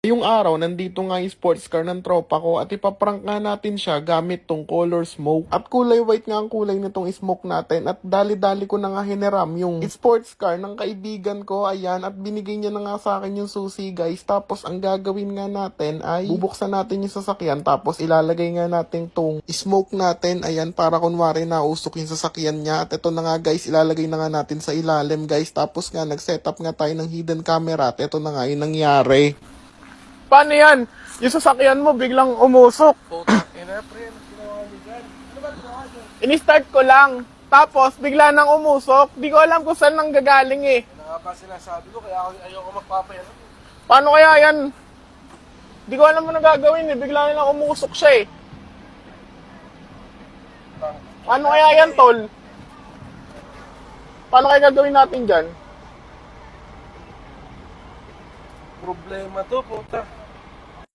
Yung araw, nandito nga yung sports car ng tropa ko at ipaprank nga natin siya gamit tong color smoke. At kulay white nga ang kulay nitong smoke natin at dali-dali ko na nga hineram yung sports car ng kaibigan ko. Ayan, at binigay niya na nga sa akin yung susi guys. Tapos ang gagawin nga natin ay bubuksan natin yung sasakyan tapos ilalagay nga natin tong smoke natin. Ayan, para kunwari nausok yung sasakyan niya. At ito na nga guys, ilalagay na nga natin sa ilalim guys. Tapos nga nag-setup nga tayo ng hidden camera at ito na nga yung nangyari. Paano yan? Yung sasakyan mo biglang umusok. Ini-start ko lang. Tapos bigla nang umusok. Di ko alam kung saan nang gagaling eh. Ano nga ba sinasabi ko? Kaya ayoko magpapayano. Paano kaya yan? Di ko alam mo na gagawin eh. Bigla lang umusok siya eh. Paano kaya yan, tol? Paano kaya gagawin natin dyan? Problema to, puta.